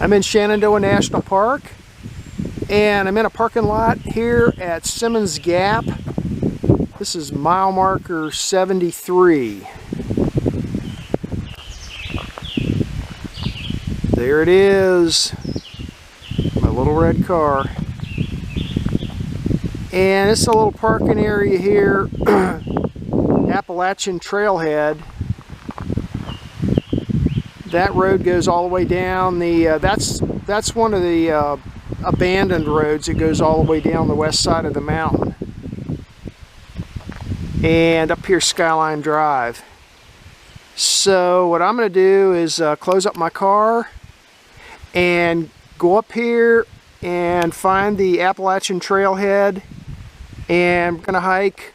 I'm in Shenandoah National Park, and I'm in a parking lot here at Simmons Gap. This is mile marker 73. There it is, my little red car. And it's a little parking area here, Appalachian Trailhead. That road goes all the way down the, that's one of the abandoned roads that goes all the way down the west side of the mountain. And up here, Skyline Drive. So what I'm going to do is close up my car and go up here and find the Appalachian Trailhead, and I'm going to hike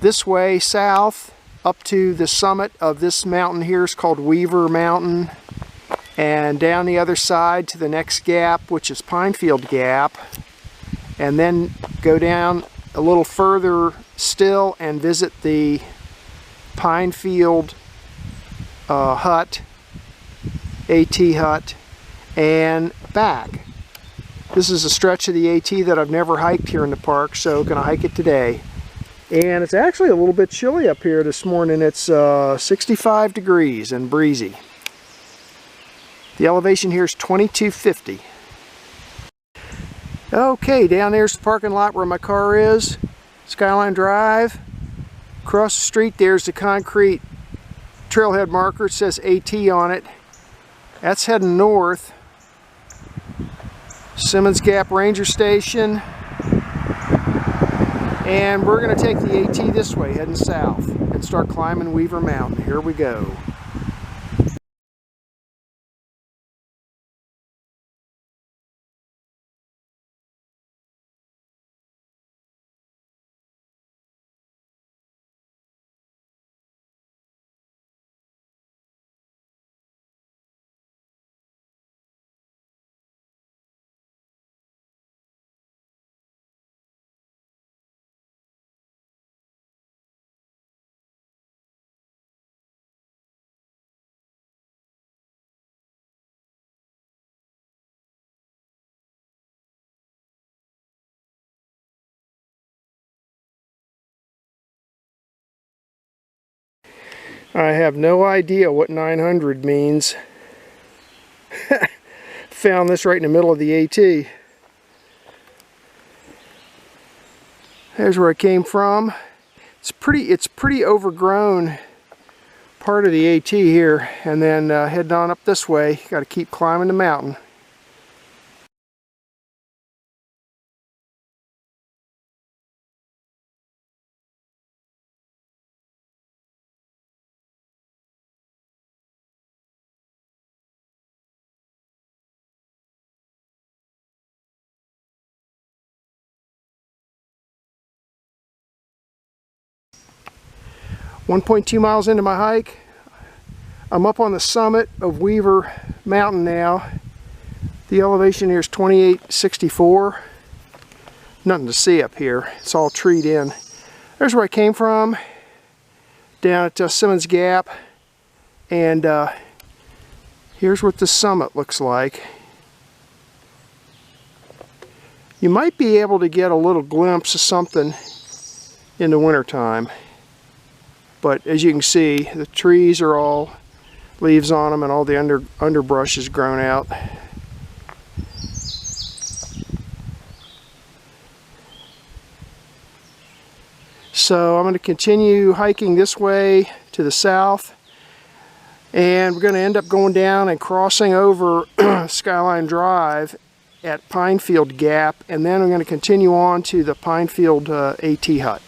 this way south up to the summit of this mountain here. It's called Weaver Mountain, and down the other side to the next gap, which is Pinefield Gap, and then go down a little further still and visit the Pinefield Hut, AT Hut, and back. This is a stretch of the AT that I've never hiked here in the park, so gonna hike it today. And it's actually a little bit chilly up here this morning. It's 65 degrees and breezy. The elevation here is 2250. Okay, down there's the parking lot where my car is, Skyline Drive. Across the street there's the concrete trailhead marker. It says AT on it. That's heading north. Simmons Gap Ranger Station. And we're going to take the AT this way, heading south, and start climbing Weaver Mountain. Here we go. I have no idea what 900 means. Found this right in the middle of the AT. There's where I came from. It's pretty overgrown part of the AT here, and then heading on up this way. Got to keep climbing the mountain. .2 miles into my hike, I'm up on the summit of Weaver Mountain now. The elevation here is 2864. Nothing to see up here. It's all treed in. There's where I came from, down at Simmons Gap, and here's what the summit looks like. You might be able to get a little glimpse of something in the wintertime. But as you can see, the trees are all leaves on them, and all the underbrush is grown out. So I'm going to continue hiking this way to the south, and we're going to end up going down and crossing over Skyline Drive at Pinefield Gap, and then we're going to continue on to the Pinefield AT Hut.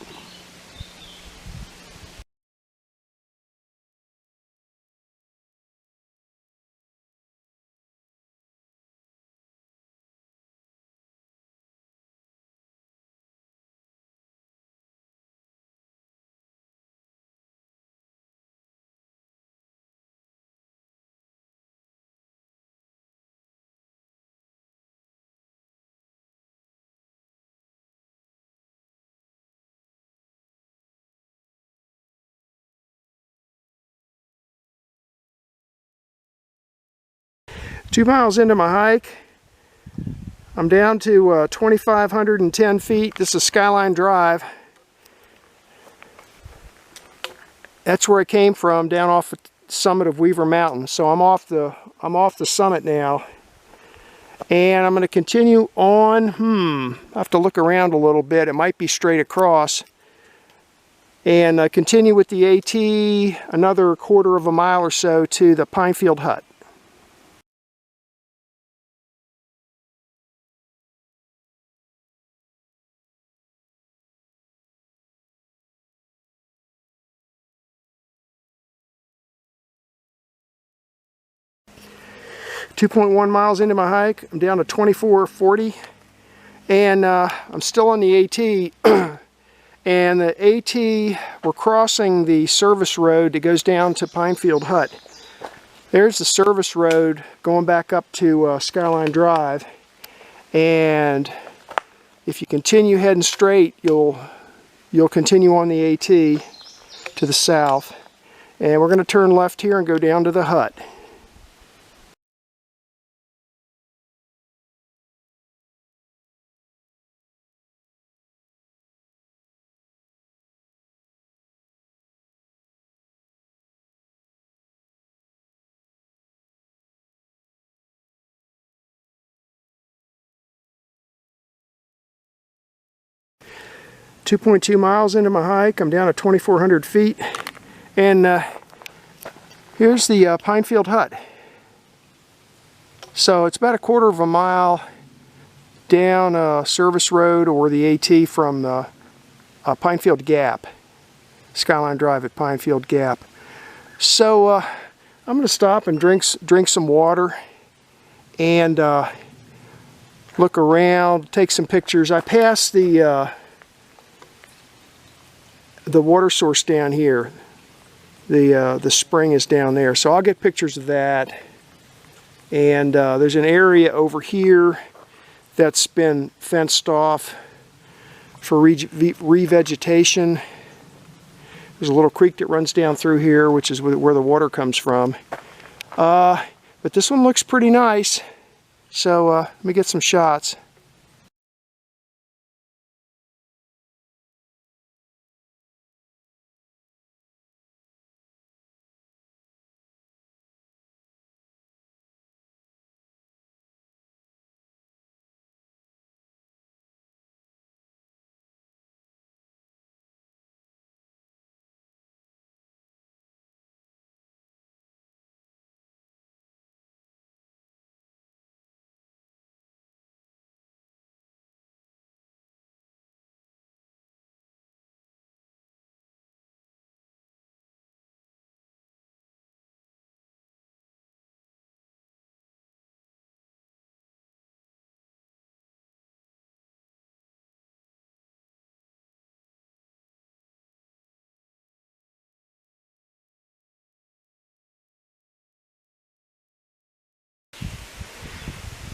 2 miles into my hike, I'm down to 2,510 feet. This is Skyline Drive. That's where I came from, down off the summit of Weaver Mountain. So I'm off the summit now, and I'm going to continue on. I have to look around a little bit. It might be straight across, and continue with the AT another quarter of a mile or so to the Pinefield Hut. 2.1 miles into my hike, I'm down to 2440, and I'm still on the AT. And the AT, we're crossing the service road that goes down to Pinefield Hut. There's the service road going back up to Skyline Drive, and if you continue heading straight, you'll continue on the AT to the south, and we're going to turn left here and go down to the hut. .2 miles into my hike, I'm down to 2,400 feet, and here's the Pinefield Hut. So it's about a quarter of a mile down a service road or the AT from the Pinefield Gap, Skyline Drive at Pinefield Gap. So I'm going to stop and drink some water and look around, take some pictures. I passed the water source down here. The spring is down there, so I'll get pictures of that. And there's an area over here that's been fenced off for revegetation. There's a little creek that runs down through here, which is where the water comes from. But this one looks pretty nice, so let me get some shots.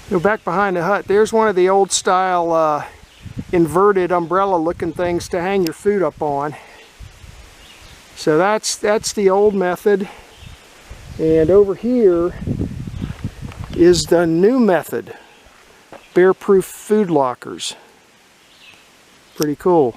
Go back behind the hut. There's one of the old style inverted umbrella looking things to hang your food up on. So that's the old method. And over here is the new method. Bear-proof food lockers. Pretty cool.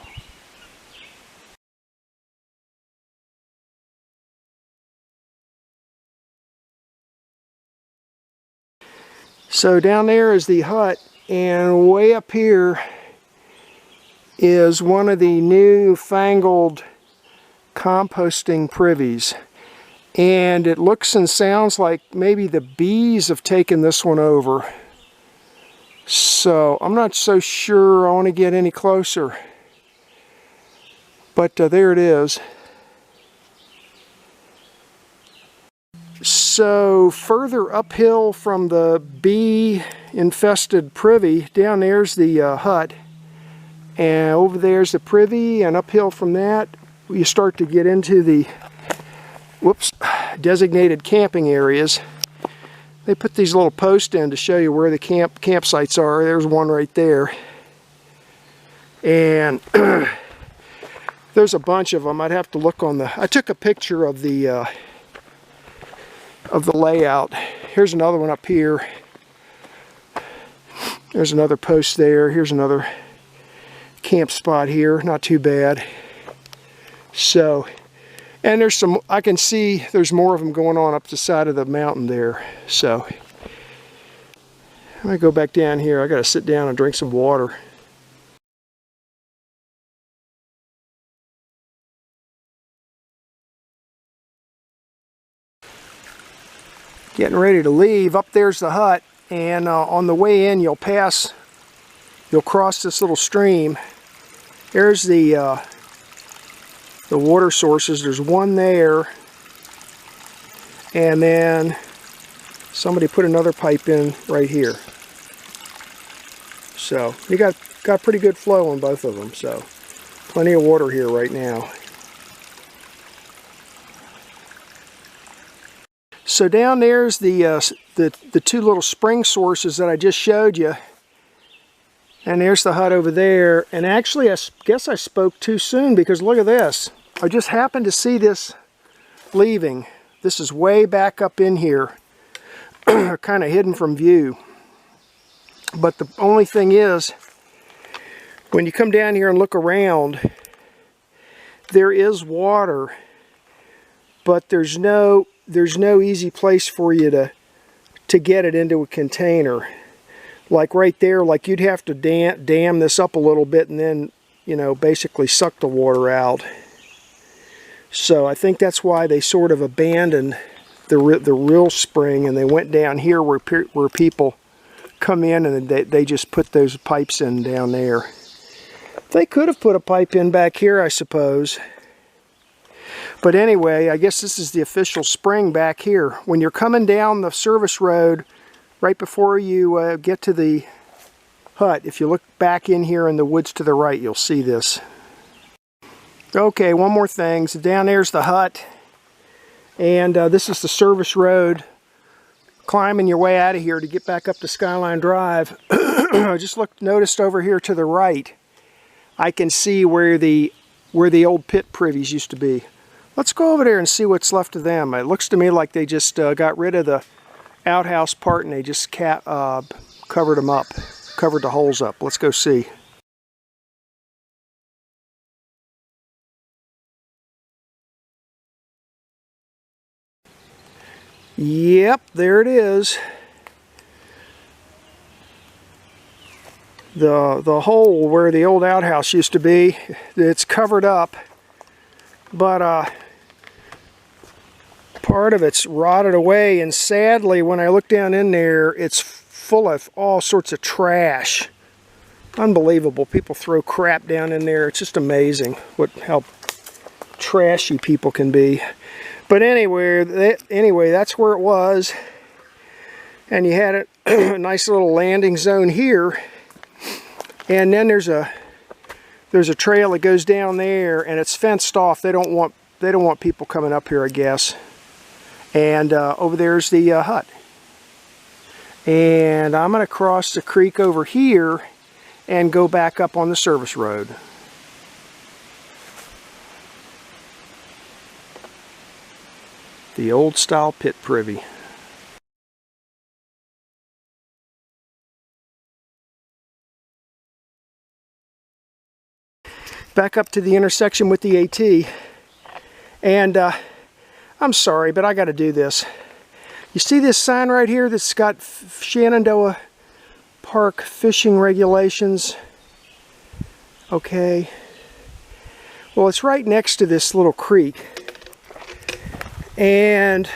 So down there is the hut, and way up here is one of the new fangled composting privies. And it looks and sounds like maybe the bees have taken this one over. So I'm not so sure I want to get any closer. But there it is. So further uphill from the bee-infested privy, down there's the hut, and over there's the privy, and uphill from that you start to get into the designated camping areas. They put these little posts in to show you where the campsites are. There's one right there, and there's a bunch of them. I'd have to look on the. I took a picture of the layout. Here's another one up here. There's another post there. Here's another camp spot here. Not too bad. So, and there's some, I can see there's more of them going on up the side of the mountain there. So, I'm going to go back down here. I got to sit down and drink some water. Getting ready to leave. Up there's the hut, and on the way in you'll cross this little stream. There's the water sources. There's one there, and then somebody put another pipe in right here. So you got pretty good flow on both of them. So plenty of water here right now. So down there's the two little spring sources that I just showed you. And there's the hut over there. And actually, I guess I spoke too soon, because look at this. I just happened to see this leaving. This is way back up in here, kind of hidden from view. But the only thing is, when you come down here and look around, there is water, but there's no easy place for you to get it into a container. Like right there, like you'd have to dam this up a little bit and then, you know, basically suck the water out. So I think that's why they sort of abandoned the real spring, and they went down here where people come in, and they just put those pipes in down there. They could have put a pipe in back here, I suppose. But anyway, I guess this is the official spring back here. When you're coming down the service road, right before you get to the hut, if you look back in here in the woods to the right, you'll see this. Okay, one more thing. So down there's the hut, and this is the service road. Climbing your way out of here to get back up to Skyline Drive. I just noticed over here to the right, I can see where the old pit privies used to be. Let's go over there and see what's left of them. It looks to me like they just got rid of the outhouse part, and they just covered them up, covered the holes up. Let's go see. Yep, there it is. The hole where the old outhouse used to be, it's covered up, but part of it's rotted away, and sadly when I look down in there, it's full of all sorts of trash. Unbelievable. People throw crap down in there. It's just amazing how trashy people can be. But anyway, that's where it was, and you had a nice little landing zone here, and then there's a trail that goes down there, and it's fenced off. They don't want people coming up here, I guess. And over there's the hut, and I'm going to cross the creek over here and go back up on the service road. The old style pit privy. Back up to the intersection with the AT, and I'm sorry, but I got to do this. You see this sign right here that's got Shenandoah Park fishing regulations? Okay. Well, it's right next to this little creek. And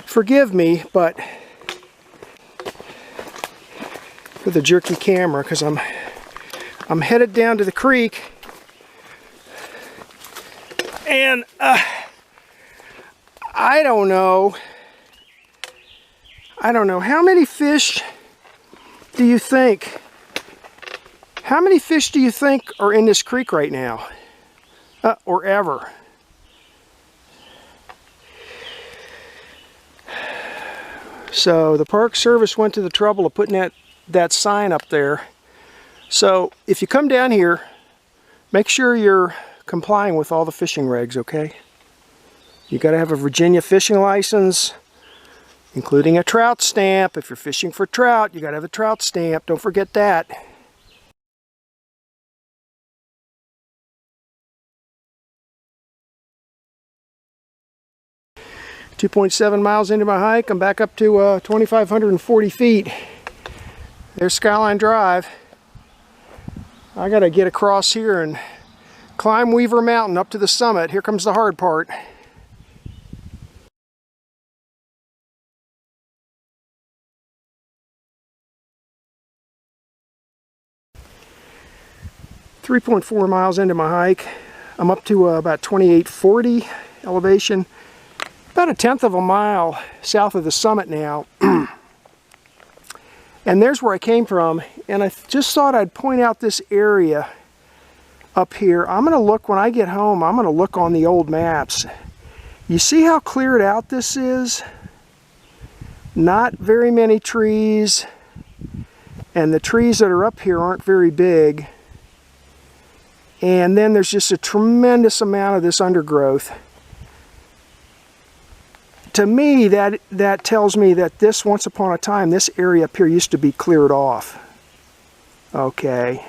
forgive me, but with the jerky camera, because I'm headed down to the creek, and I don't know how many fish do you think? How many fish do you think are in this creek right now? Or ever? So the Park Service went to the trouble of putting that sign up there. So if you come down here, make sure you're complying with all the fishing regs, okay? You got to have a Virginia fishing license, including a trout stamp. If you're fishing for trout, you gotta have a trout stamp. Don't forget that. .7 miles into my hike, I'm back up to 2,540 feet. There's Skyline Drive. I gotta get across here and climb Weaver Mountain up to the summit. Here comes the hard part. 3.4 miles into my hike. I'm up to about 2840 elevation. About 1/10 of a mile south of the summit now. And there's where I came from, and I just thought I'd point out this area up here. I'm gonna look, when I get home, I'm gonna look on the old maps. You see how cleared out this is? Not very many trees, and the trees that are up here aren't very big. And then there's just a tremendous amount of this undergrowth. To me, that tells me that this, once upon a time, this area up here used to be cleared off. Okay.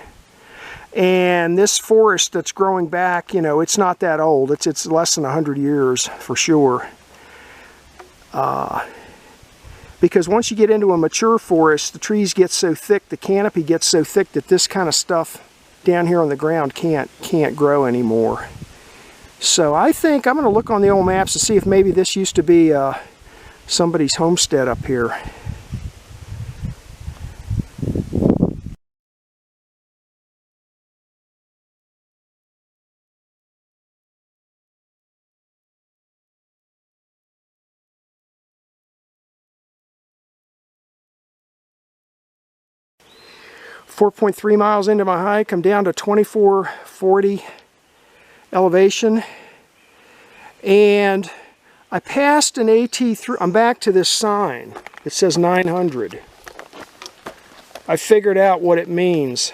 And this forest that's growing back, you know, it's not that old. It's less than 100 years for sure. Because once you get into a mature forest, the trees get so thick, the canopy gets so thick that this kind of stuff down here on the ground can't grow anymore. So I think I'm going to look on the old maps to see if maybe this used to be somebody's homestead up here. .3 miles into my hike, I'm down to 2440 elevation, and I passed an AT through. I'm back to this sign. It says 900. I figured out what it means.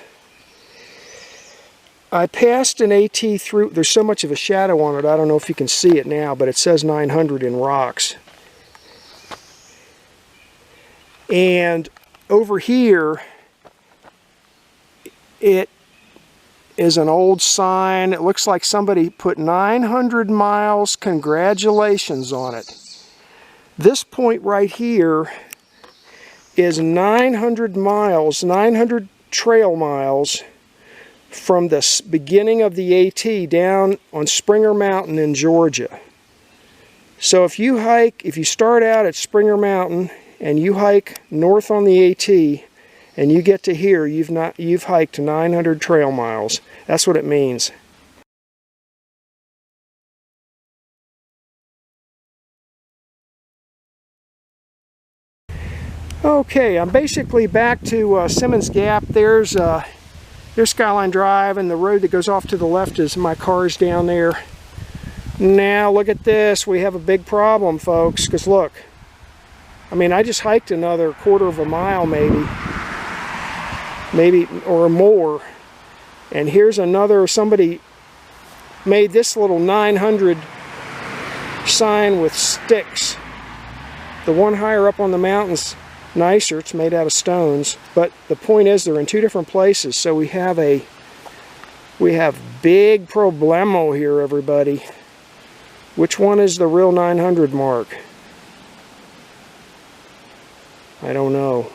I passed an AT through. There's so much of a shadow on it, I don't know if you can see it now, but it says 900 in rocks. And over here, it is an old sign. It looks like somebody put 900 miles congratulations on it. This point right here is 900 miles, 900 trail miles from the beginning of the AT down on Springer Mountain in Georgia. So if you start out at Springer Mountain and you hike north on the AT, and you get to here, you've hiked 900 trail miles. That's what it means. Okay, I'm basically back to Simmons Gap. There's Skyline Drive, and the road that goes off to the left is my car's down there. Now look at this. We have a big problem, folks, because look. I mean, I just hiked another 1/4 of a mile maybe or more, and here's another. Somebody made this little 900 sign with sticks. The one higher up on the mountain's nicer, it's made out of stones, but the point is they're in two different places, so we have big problemo here, everybody. Which one is the real 900 mark? I don't know.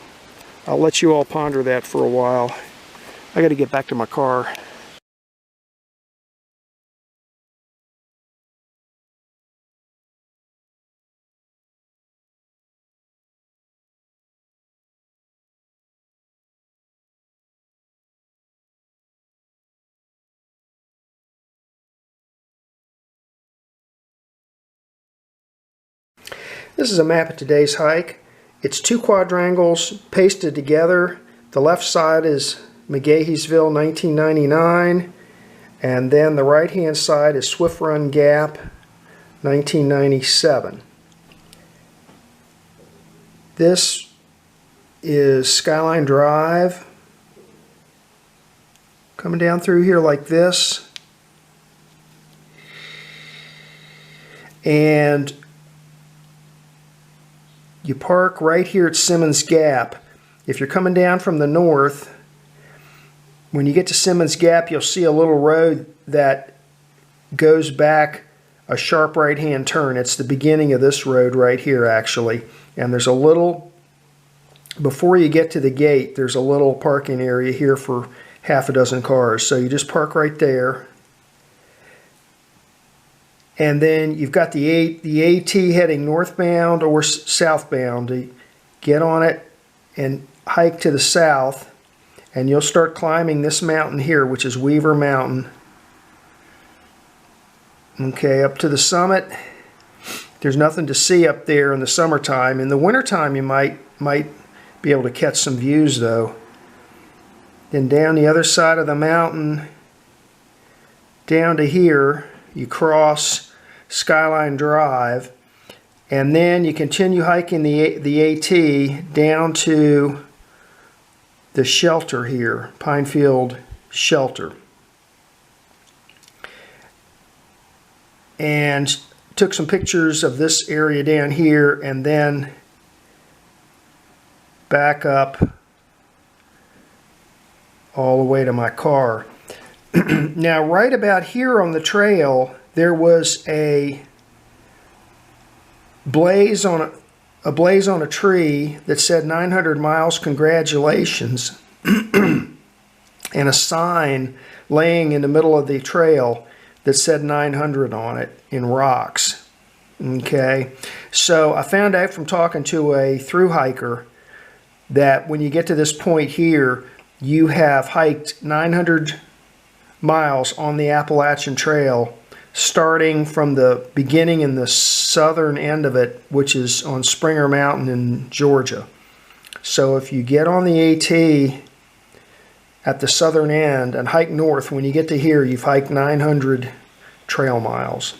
I'll let you all ponder that for a while. I got to get back to my car. This is a map of today's hike. It's two quadrangles pasted together. The left side is McGaheysville 1999, and then the right hand side is Swift Run Gap 1997. This is Skyline Drive, coming down through here like this, and you park right here at Simmons Gap. If you're coming down from the north, when you get to Simmons Gap, you'll see a little road that goes back a sharp right-hand turn. It's the beginning of this road right here, actually. And there's a little, before you get to the gate, there's a little parking area here for half a dozen cars. So you just park right there. And then you've got the AT heading northbound or southbound. You get on it and hike to the south, and you'll start climbing this mountain here, which is Weaver Mountain. Okay, up to the summit. There's nothing to see up there in the summertime. In the wintertime, you might be able to catch some views, though. Then down the other side of the mountain, down to here, you cross Skyline Drive, and then you continue hiking the AT down to the shelter here, Pinefield Shelter. And took some pictures of this area down here, and then back up all the way to my car. Now, right about here on the trail, there was a blaze on a tree that said 900 miles, congratulations, and a sign laying in the middle of the trail that said 900 on it in rocks. Okay, so I found out from talking to a thru hiker that when you get to this point here, you have hiked 900 miles on the Appalachian Trail, starting from the beginning in the southern end of it, which is on Springer Mountain in Georgia. So if you get on the AT at the southern end and hike north, when you get to here, you've hiked 900 trail miles.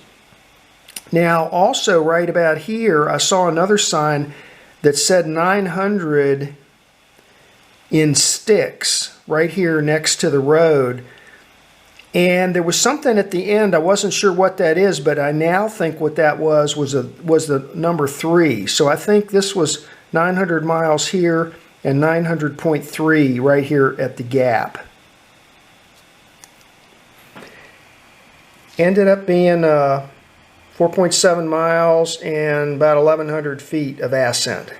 Now, also right about here, I saw another sign that said 900 in sticks right here next to the road. And there was something at the end, I wasn't sure what that is, but I now think what that was the number 3. So I think this was 900 miles here and 900.3 right here at the gap. Ended up being 4.7 miles and about 1,100 feet of ascent.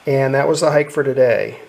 And that was the hike for today.